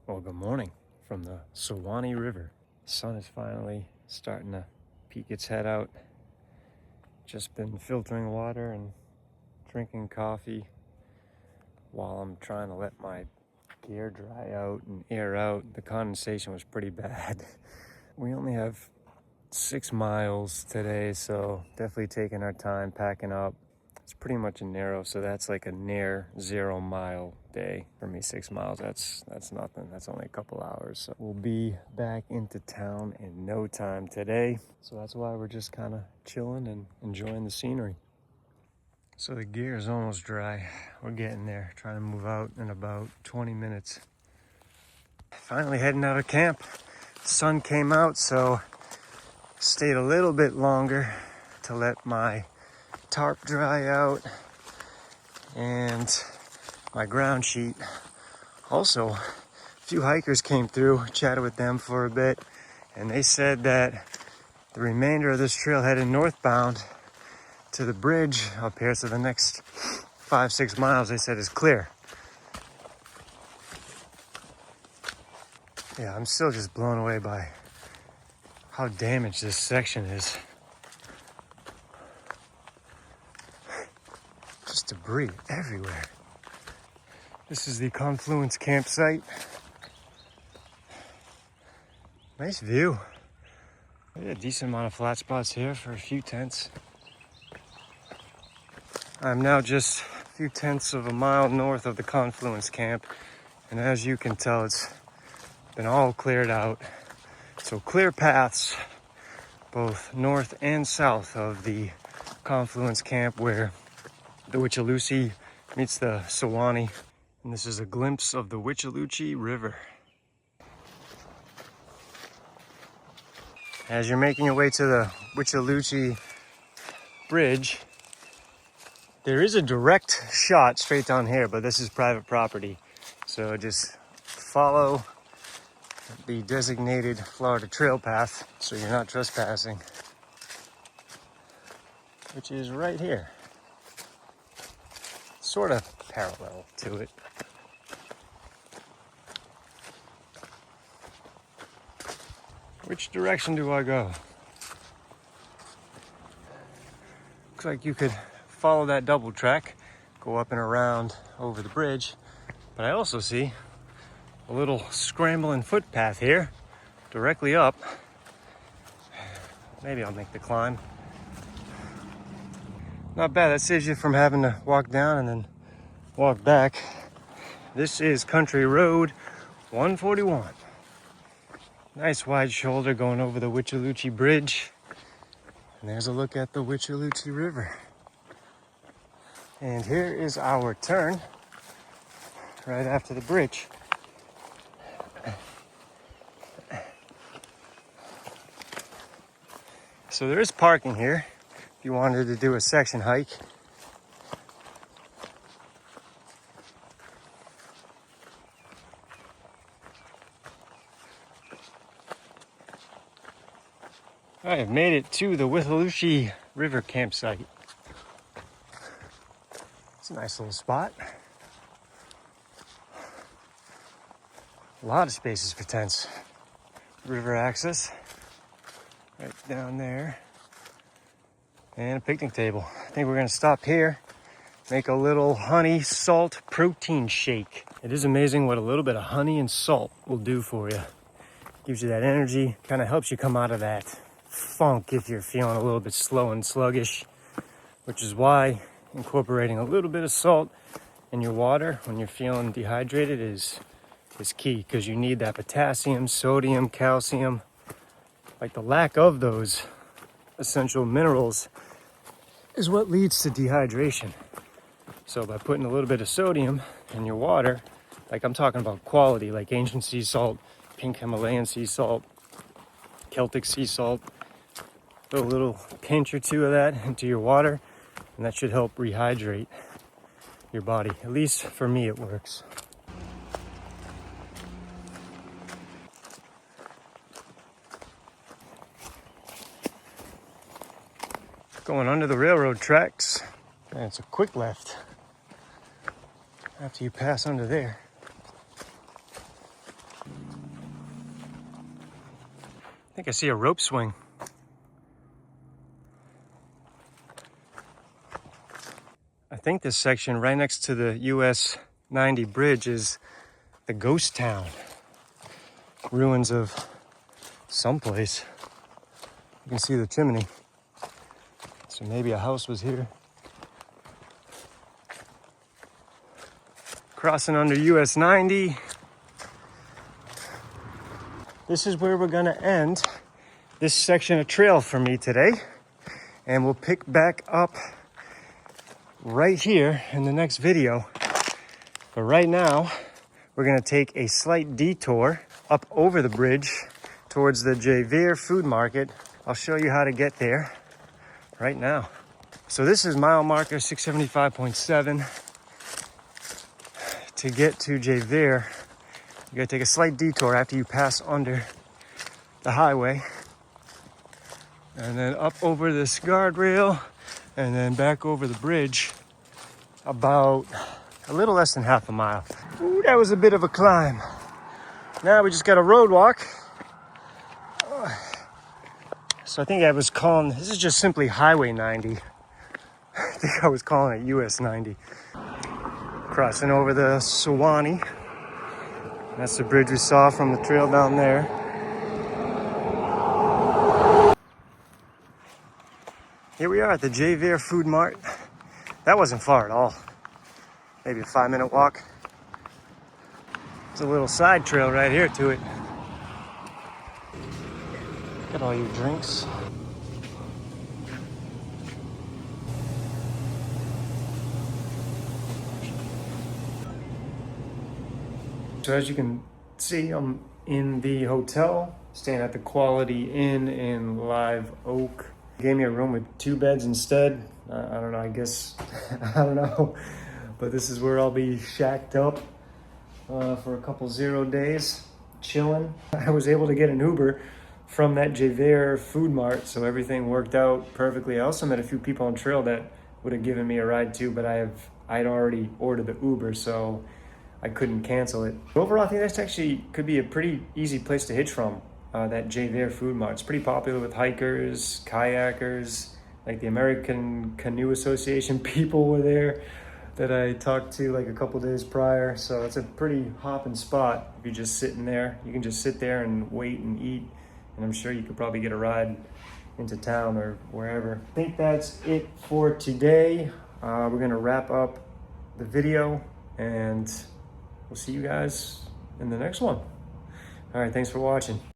Well, good morning from the Suwannee River. The sun is finally starting to peek its head out. Just been filtering water and drinking coffee while I'm trying to let my gear dry out and air out. The condensation was pretty bad. We only have 6 miles today, so definitely taking our time packing up. It's pretty much a narrow, so that's like a near 0 mile day for me. 6 miles, that's nothing. That's only a couple hours. So we'll be back into town in no time today. So that's why we're just kind of chilling and enjoying the scenery. So the gear is almost dry. We're getting there, trying to move out in about 20 minutes. Finally heading out of camp. Sun came out, so stayed a little bit longer to let my tarp dry out and my ground sheet. Also, a few hikers came through, chatted with them for a bit, and they said that the remainder of this trail heading northbound to the bridge up here, so the next 5-6 miles, they said is clear. Yeah, I'm still just blown away by how damaged this section is. Just debris everywhere. This is the Confluence campsite. Nice view. A decent amount of flat spots here for a few tents. I'm now just a few tenths of a mile north of the Confluence camp, and as you can tell, it's been all cleared out. So clear paths both north and south of the Confluence camp where the Withlacoochee meets the Suwannee. And this is a glimpse of the Withlacoochee River. As you're making your way to the Withlacoochee Bridge, there is a direct shot straight down here, but this is private property. So just follow the designated Florida trail path so you're not trespassing, which is right here. Sort of parallel to it. Which direction do I go? Looks like you could follow that double track, go up and around over the bridge, but I also see a little scrambling footpath here, directly up. Maybe I'll make the climb. Not bad, that saves you from having to walk down and then walk back. This is Country Road 141. Nice wide shoulder going over the Withlacoochee Bridge. And there's a look at the Withlacoochee River. And here is our turn right after the bridge. So there is parking here if you wanted to do a section hike. I have made it to the Withlacoochee River campsite. It's a nice little spot. A lot of spaces for tents. River access right down there. And a picnic table. I think we're gonna stop here, make a little honey salt protein shake. It is amazing what a little bit of honey and salt will do for you. Gives you that energy, kind of helps you come out of that funk if you're feeling a little bit slow and sluggish, which is why incorporating a little bit of salt in your water when you're feeling dehydrated is key, because you need that potassium, sodium, calcium. Like the lack of those essential minerals is what leads to dehydration. So by putting a little bit of sodium in your water, like I'm talking about quality, like ancient sea salt, pink Himalayan sea salt, Celtic sea salt, put a little pinch or two of that into your water, and that should help rehydrate your body. At least for me, it works. Going under the railroad tracks, and it's a quick left after you pass under there. think I see a rope swing. I think this section right next to the US 90 bridge is the ghost town. Ruins of someplace. You can see the chimney. So maybe a house was here. Crossing under US 90. This is where we're gonna end this section of trail for me today. And we'll pick back up right here in the next video. But right now, we're gonna take a slight detour up over the bridge towards the Jayveer food market. I'll show you how to get there right now. So this is mile marker 675.7. To get to Jayveer, you gotta take a slight detour after you pass under the highway. And then up over this guardrail, and then back over the bridge, about a little less than half a mile. Ooh, that was a bit of a climb. Now we just got a road walk. So I think I was calling, this is just simply Highway 90. I think I was calling it US 90. Crossing over the Sewanee. That's the bridge we saw from the trail down there. Here we are at the Jayveer Food Mart. That wasn't far at all. Maybe a 5-minute walk. There's a little side trail right here to it. Got all your drinks. So as you can see, I'm in the hotel, staying at the Quality Inn in Live Oak. Gave me a room with 2 beds instead. I don't know, I guess, I don't know. But this is where I'll be shacked up for a couple 0 days, chilling. I was able to get an Uber from that Jayveer Food Mart, so everything worked out perfectly. I also met a few people on trail that would have given me a ride too, but I'd already ordered the Uber, so I couldn't cancel it. Overall, I think that's actually could be a pretty easy place to hitch from, that Jayveer Food Mart. It's pretty popular with hikers, kayakers, like the American Canoe Association people were there that I talked to like a couple days prior. So it's a pretty hopping spot if you're just sitting there. You can just sit there and wait and eat, and I'm sure you could probably get a ride into town or wherever. I think that's it for today. We're gonna wrap up the video, and we'll see you guys in the next one. All right, thanks for watching.